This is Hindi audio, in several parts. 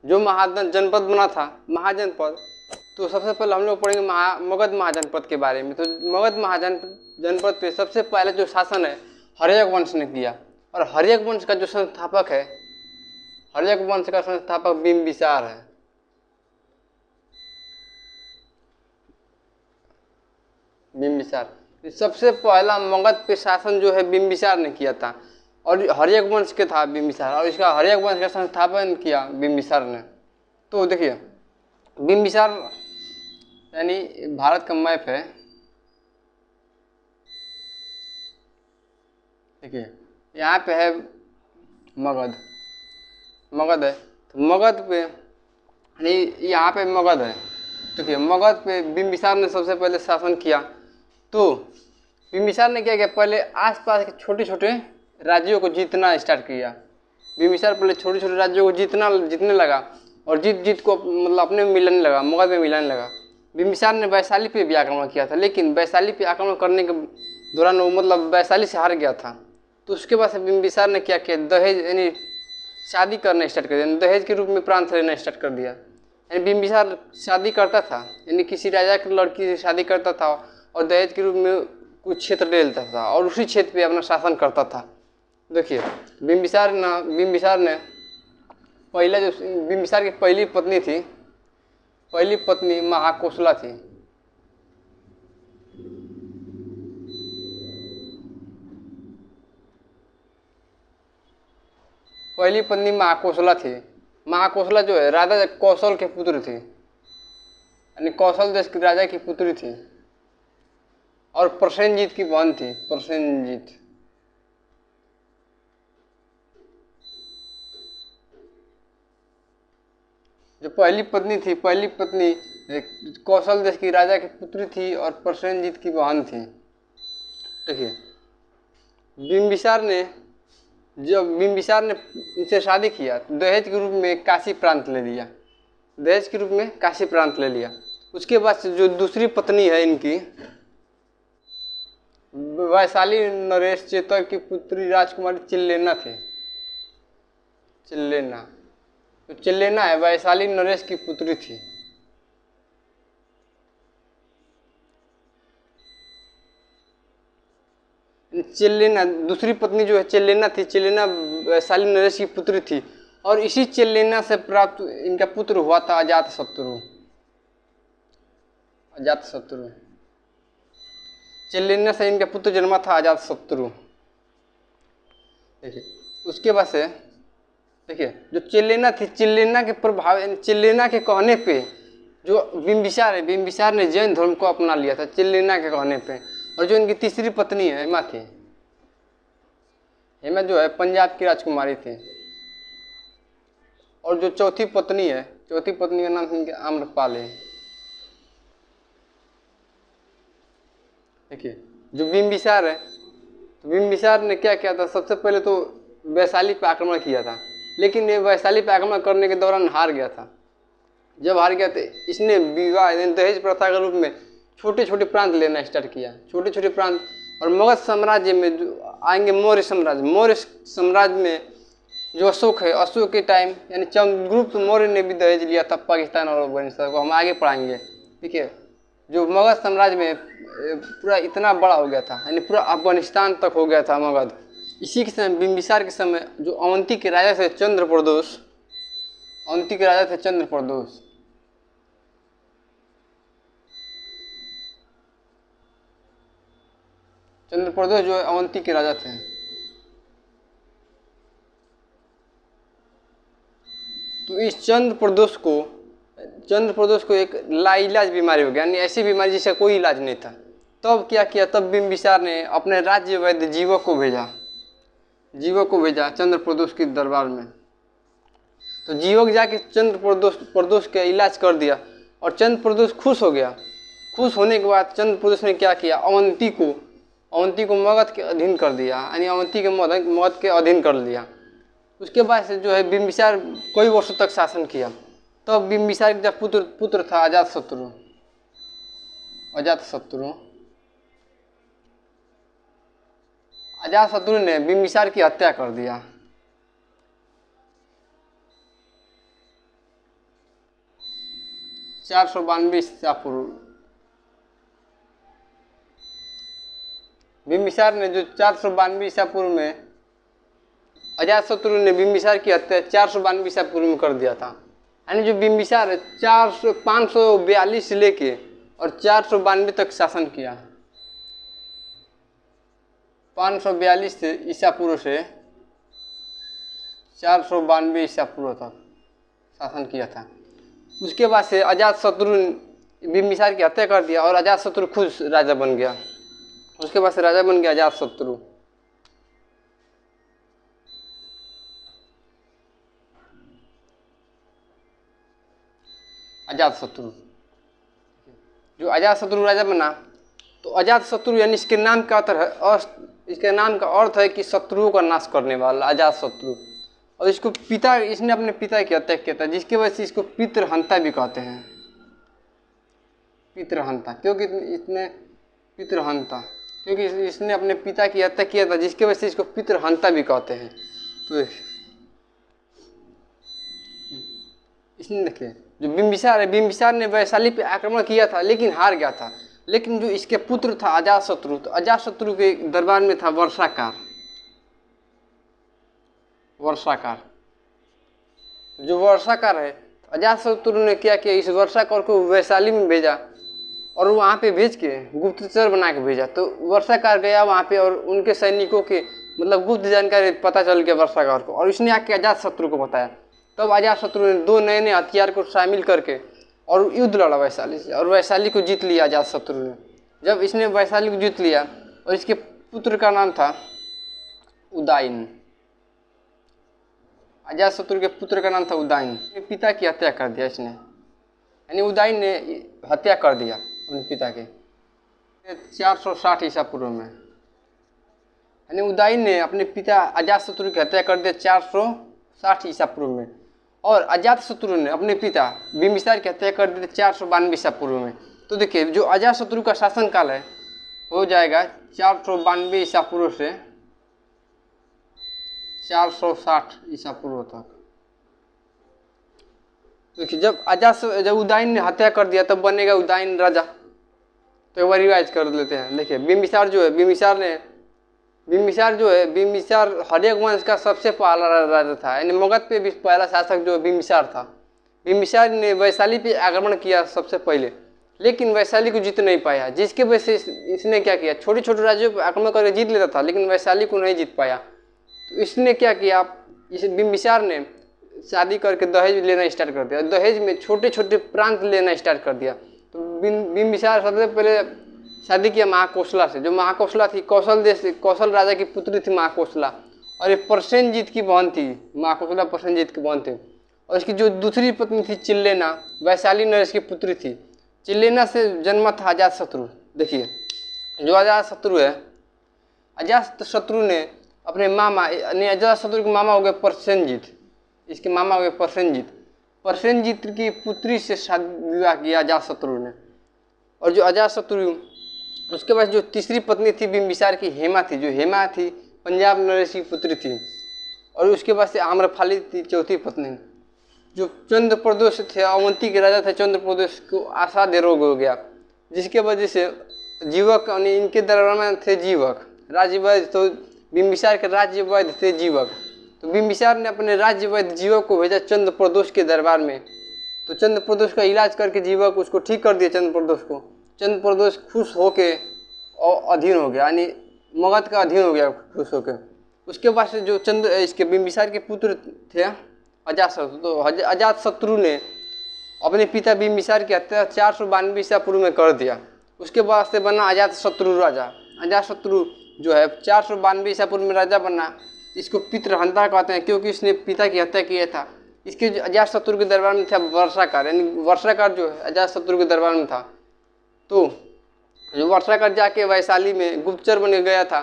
जो महाजन जनपद बना था, महाजनपद, तो सबसे पहले हम लोग पढ़ेंगे मगध महाजनपद के बारे में। तो मगध महाजन जनपद पे सबसे पहले जो शासन है हर्यक वंश ने किया, और हर्यक वंश का जो संस्थापक है, हर्यक वंश का संस्थापक बिंबिसार है। बिंबिसार सबसे पहला मगध पे शासन जो है बिंबिसार ने किया था, और हर्यक वंश के था बिंबिसार, और इसका हर्यक वंश का संस्थापन किया बिंबिसार ने। तो देखिए बिंबिसार यानी भारत का मैप है, देखिए यहाँ पे है मगध, मगध है, तो मगध पे यानी यहाँ पे मगध है। देखिए मगध पे बिंबिसार ने सबसे पहले शासन किया। तो बिंबिसार ने क्या किया, पहले आसपास के छोटे छोटे राज्यों को जीतना स्टार्ट किया। बिंबिसार पहले छोटे छोटे राज्यों को जीतने लगा, और जीत को मतलब अपने में मिलाने लगा, मगध में मिलाने लगा। बिंबिसार ने वैशाली पे भी आक्रमण किया था, लेकिन वैशाली पे आक्रमण करने के दौरान वो मतलब वैशाली से हार गया था। तो उसके बाद से बिंबिसार ने क्या किया, दहेज यानी शादी करना स्टार्ट कर दिया, दहेज के रूप में प्रांत लेना स्टार्ट कर दिया। यानी बिंबिसार शादी करता था, यानी किसी राजा की लड़की से शादी करता था, और दहेज के रूप में कुछ क्षेत्र ले लेता था, और उसी क्षेत्र पे अपना शासन करता था। देखिए बिंबिसार ने पहले जो बिंबिसार की पहली पत्नी थी, पहली पत्नी महाकोशला थी। पहली पत्नी महाकोशला थी। महाकोशला जो है राजा कौशल के पुत्र थी, यानी कौशल देश की राजा की पुत्री थी, और प्रसेनजीत की बहन थी, प्रसेनजीत। जो पहली पत्नी थी, पहली पत्नी कौशल देश की राजा की पुत्री थी और प्रसेनजीत की बहन थी। देखिए बिंबिसार ने जब बिंबिसार ने इनसे शादी किया तो दहेज के रूप में काशी प्रांत ले लिया, दहेज के रूप में काशी प्रांत ले लिया। उसके बाद से जो दूसरी पत्नी है इनकी, वैशाली नरेश चेतक की पुत्री राजकुमारी चिल्लेना थी, चिल्लेना। तो चिल्लेना है वैशाली नरेश की पुत्री थी। चिल्लेना दूसरी पत्नी जो है चिल्लेना थी, चिल्लेना वैशाली नरेश की पुत्री थी, और इसी चिल्लेना से प्राप्त इनका पुत्र हुआ था अजातशत्रु। अजातशत्रु चिल्लेना से इनका पुत्र जन्मा था अजातशत्रु। देखिए उसके बाद से देखिए जो चिल्लेना थी, चिल्लेना के प्रभाव, चिल्लेना के कहने पे जो बिंबिसार है, बिंबिसार ने जैन धर्म को अपना लिया था चिल्लेना के कहने पे। और जो इनकी तीसरी पत्नी है हेमा थी, हेमा जो है पंजाब की राजकुमारी थी। और जो चौथी पत्नी है, चौथी पत्नी का नाम इनके आम्रपाली। देखिए जो बिंबिसार है, तो बिंबिसार ने क्या किया था, सबसे पहले तो वैशाली पे आक्रमण किया था, लेकिन ये वैशाली पे आक्रमण करने के दौरान हार गया था। जब हार गया तो इसने विवाह दहेज प्रथा के रूप में छोटे छोटे प्रांत लेना स्टार्ट किया, छोटे छोटे प्रांत। और मगध साम्राज्य में जो आएंगे मौर्य साम्राज्य, मौर्य साम्राज्य में जो अशोक है, अशोक के टाइम यानी चंद्रगुप्त मौर्य ने भी दहेज लिया था पाकिस्तान और अफगानिस्तान को, हम आगे पढ़ाएंगे। ठीक है, जो मगध साम्राज्य में पूरा इतना बड़ा हो गया था, यानी पूरा अफगानिस्तान तक हो गया था मगध। इसी के समय बिंबिसार के समय जो अवंती के राजा थे चंद्रप्रदोष, अवंती के राजा थे चंद्रप्रदोष। चंद्रप्रदोष जो है अवंती के राजा थे। तो इस चंद्रप्रदोष को एक लाइलाज बीमारी हो गया, यानी ऐसी बीमारी जिसका कोई इलाज नहीं था। तब क्या किया, तब बिंबिसार ने अपने राज्य वैद्य जीवक को भेजा चंद्रप्रदोष के दरबार में। तो जीवक जाके चंद्रप्रदोष का इलाज कर दिया, और चंद्रप्रदोष खुश हो गया। खुश होने के बाद चंद्रप्रदोष ने क्या किया, अवंती को मगध के अधीन कर दिया, यानी अवंती के मगध के अधीन कर लिया। उसके बाद से जो है बिंबिसार कई वर्षों तक शासन किया। तब बिंबिसार का पुत्र था अजातशत्रु। अजातशत्रु ने बिंबिसार की हत्या कर दिया। 492 ईसा पूर्व। बिम्बिसार ने जो 492 ईसा पूर्व में अजातशत्रु ने बिम्बिसार की हत्या 492 ईसा पूर्व में कर दिया था। यानी जो बिम्बिसार है 542 से लेके और 492 तक शासन किया। 542 से ईसा पूर्व से 492 ईसा पूर्व तक शासन किया था। उसके बाद से अजातशत्रु बिम्बिसार की हत्या कर दिया और अजातशत्रु खुद राजा बन गया। उसके बाद से राजा बन गया अजातशत्रु। अजातशत्रु जो अजातशत्रु राजा बना, तो अजातशत्रु यानी इसके नाम का अर्थ है, और इसके नाम का अर्थ है कि शत्रुओं का नाश करने वाला अजातशत्रु। और इसको पिता, इसने अपने पिता की हत्या किया था, जिसकी वजह से इसको पितृहंता भी कहते हैं। पितृहंता क्योंकि इसने अपने पिता की हत्या किया था, जिसकी वजह से इसको पितृहंता भी कहते हैं। तो इसने देखिए जो बिम्बिसार है, बिम्बिसार ने वैशाली पे आक्रमण किया था लेकिन हार गया था। लेकिन जो इसके पुत्र था अजातशत्रु, तो अजातशत्रु के दरबार में था वर्षाकार। जो वर्षाकार है, अजातशत्रु ने क्या किया, इस वर्षाकार को वैशाली में भेजा और वहाँ पे भेज के गुप्तचर बना के भेजा। तो वर्षाकार गया वहाँ पे और उनके सैनिकों के मतलब गुप्त जानकारी पता चल गया वर्षाकार को, और उसने आके अजातशत्रु को बताया। तब अजातशत्रु ने 2 नए हथियार को शामिल करके और युद्ध लड़ा वैशाली से, और वैशाली को जीत लिया अजातशत्रु ने। जब इसने वैशाली को जीत लिया और इसके पुत्र का नाम था उदयन। अजातशत्रु के पुत्र का नाम था उदयन। पिता की हत्या कर दिया इसने, यानी उदयन ने हत्या कर दिया अपने पिता के 460 ईसा पूर्व में। यानी उदयन ने अपने पिता अजातशत्रु की हत्या कर दिया 460 ईसा पूर्व में, और अजातशत्रु ने अपने पिता बिम्बिसार की हत्या कर दी 492 ईसा पूर्व में। तो देखिए जो अजातशत्रु का शासन काल है हो जाएगा 492 ईसा पूर्व से 460 ईसा पूर्व तक। देखिए जब उदयन ने हत्या कर दिया तब बनेगा उदयन राजा। तो एक बार रिवाइज कर लेते हैं। देखिए बिम्बिसार हर्यक वंश का सबसे पहला राजा था, यानी मगध पे भी पहला शासक जो बिम्बिसार था। बिम्बिसार ने वैशाली पे आक्रमण किया सबसे पहले, लेकिन वैशाली को जीत नहीं पाया, जिसके वजह से इसने क्या किया, छोटे छोटे राज्यों पर आक्रमण करके जीत लेता था, लेकिन वैशाली को नहीं जीत पाया। तो इसने क्या किया, इस बिम्बिसार ने शादी करके दहेज लेना स्टार्ट कर दिया। दहेज में छोटे छोटे प्रांत लेना स्टार्ट कर दिया। तो बिम्बिसार सबसे पहले शादी किया महाकोशला से, जो महाकोशला थी कौशल देश, कौशल राजा की पुत्री थी महाकोशला, और ये प्रसेनजीत की बहन थी। महाकोशला प्रसेनजीत की बहन थी। और इसकी जो दूसरी पत्नी थी चिल्लेना, वैशाली नरेश की पुत्री थी। चिल्लेना से जन्मा था अजातशत्रु। देखिए जो अजातशत्रु है, अजातशत्रु ने अपने मामा, यानी अजातशत्रु के मामा हो गए प्रसेनजीत, इसके मामा हो गए प्रसेनजीत की पुत्री से शादी विवाह किया अजातशत्रु ने। और जो अजातशत्रु, उसके बाद जो तीसरी पत्नी थी बिम्बिसार की हेमा थी, जो हेमा थी पंजाब नरेश की पुत्री थी। और उसके बाद से आम्रपाली थी चौथी पत्नी। जो चंद्रप्रदेश थे, अवंती के राजा थे, चंद्रप्रदेश को असाध्य रोग हो गया, जिसके वजह से जीवक, यानी इनके दरबार में थे जीवक राज्य वैद्य। तो बिम्बिसार के राज्य वैद्य थे जीवक। तो बिम्बिसार ने अपने राज्य वैद्य जीवक को भेजा चंद्रप्रदेश के दरबार में। तो चंद्रप्रदेश का इलाज करके जीवक उसको ठीक कर दिया चंद्रप्रदेश को। चंद्रप्रदेश खुश होके और अधीन हो गया, यानी मगध का अधीन हो गया खुश होके। उसके बाद से जो इसके बिम्बिसार के पुत्र थे अजातशत्रु, तो अजातशत्रु ने अपने पिता बिम्बिसार की हत्या 492 ईसा पूर्व में कर दिया। उसके बाद से बना अजातशत्रु राजा। अजातशत्रु जो है 492 ईसा पूर्व में राजा बना। इसको पितृहंता कहते हैं, क्योंकि इसने पिता की हत्या किया था। इसके अजातशत्रु के दरबार में था वर्षाकार, यानी वर्षाकार जो है अजातशत्रु के दरबार में था। तो जो वर्षाकार जाके वैशाली में गुप्तचर बन गया था,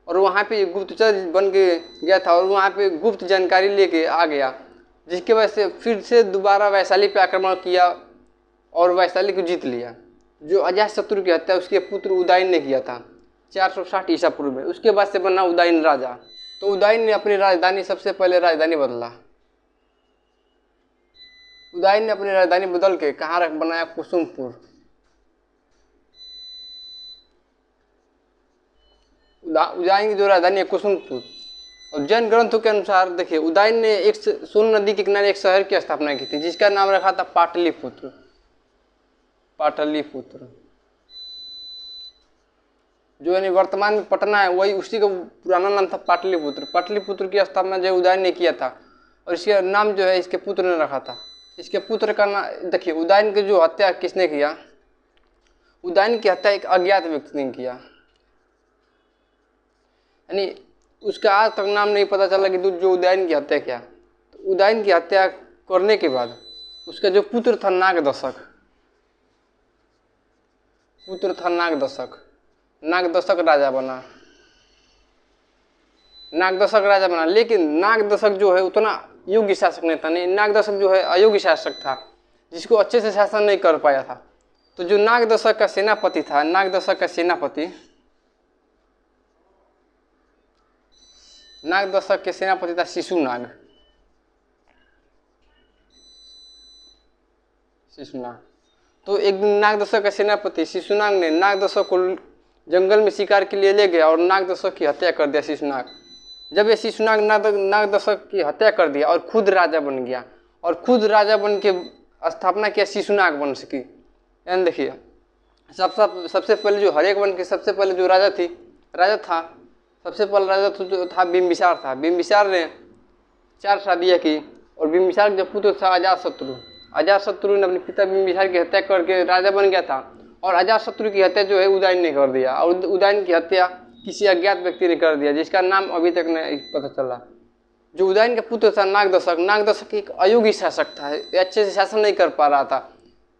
और वहाँ पे गुप्तचर बन के गया था, और वहाँ पे गुप्त जानकारी लेके आ गया, जिसके वजह से फिर से दोबारा वैशाली पे आक्रमण किया और वैशाली को जीत लिया। जो अजातशत्रु की हत्या उसके पुत्र उदयन ने किया था 460 ईसा पूर्व में। उसके बाद से बना उदयन राजा। तो उदयन ने अपनी राजधानी, सबसे पहले राजधानी बदला। उदयन ने अपनी राजधानी बदल के कहाँ रख बनाया, कुसुमपुर। उदयन की जो राजधानी है कुसुमपुर। और जैन ग्रंथों के अनुसार देखिए उदयन ने एक सोन नदी के किनारे एक शहर की स्थापना की थी जिसका नाम रखा था पाटलिपुत्र। पाटलिपुत्र जो यानी वर्तमान में पटना है, वही उसी का पुराना नाम था पाटलिपुत्र। पाटलिपुत्र की स्थापना जो उदयन ने किया था और इसका नाम जो है इसके पुत्र ने रखा था। इसके पुत्र का नाम देखिए, उदयन की जो हत्या किसने किया, उदयन की हत्या एक अज्ञात व्यक्ति ने किया, यानी उसका आज तक नाम नहीं पता चला कि जो उदयन की हत्या किया। तो उदयन की हत्या करने के बाद उसका जो पुत्र था नागदशक, पुत्र था नागदशक, नागदशक राजा बना, नागदशक राजा बना। लेकिन नागदशक जो है उतना योग्य शासक नहीं था, नहीं, नागदशक जो है अयोग्य शासक था जिसको अच्छे से शासन नहीं कर पाया था। तो जो नागदशक का सेनापति था, नागदशक का सेनापति, नागदशक के सेनापति था शिशुनाग। शिशुनाग तो एक दिन नागदशक का सेनापति शिशुनाग ने नागदशक को जंगल में शिकार के लिए ले गया और नागदशक की हत्या कर दिया शिशुनाग। जब ये शिशुनाग नागदशक की हत्या कर दिया और खुद राजा बन गया और खुद राजा बन के स्थापना किया शिशुनाग वंश की। यानी देखिए सबसे पहले जो हर्यक वंश के सबसे पहले जो राजा था सबसे पहले राजा जो था बिंबिसार था। बिंबिसार ने 4 शादियाँ की और बिंबिसार का पुत्र था अजातशत्रु। अजातशत्रु ने अपने पिता बिंबिसार की हत्या करके राजा बन गया था और अजातशत्रु की हत्या जो है उदयन ने कर दिया और उदयन की हत्या किसी अज्ञात व्यक्ति ने कर दिया जिसका नाम अभी तक नहीं पता चला। जो उदयन का पुत्र था नागदशक, नागदशक एक अयोग्य शासक था, अच्छे से शासन नहीं कर पा रहा था।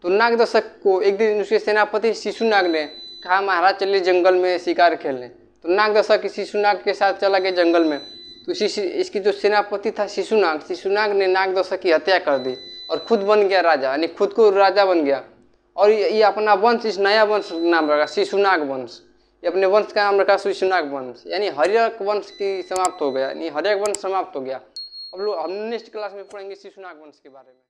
तो नागदशक को एक दिन उसके सेनापति शिशुनाग ने कहा महाराज चलिए जंगल में शिकार खेलने। तो नागदशक शिशुनाग के साथ चला गया जंगल में। तो इसकी जो सेनापति था शिशुनाग ने नागदशक की हत्या कर दी और खुद बन गया राजा, यानी खुद को राजा बन गया। और ये अपना वंश, इस नया वंश नाम रखा शिशुनाग वंश। ये अपने वंश का नाम रखा शिशुनाग वंश, यानी हर्यक वंश की समाप्त हो गया, यानी हर्यक वंश समाप्त हो गया। अब लोग हम नेक्स्ट क्लास में पढ़ेंगे शिशुनाग वंश के बारे में।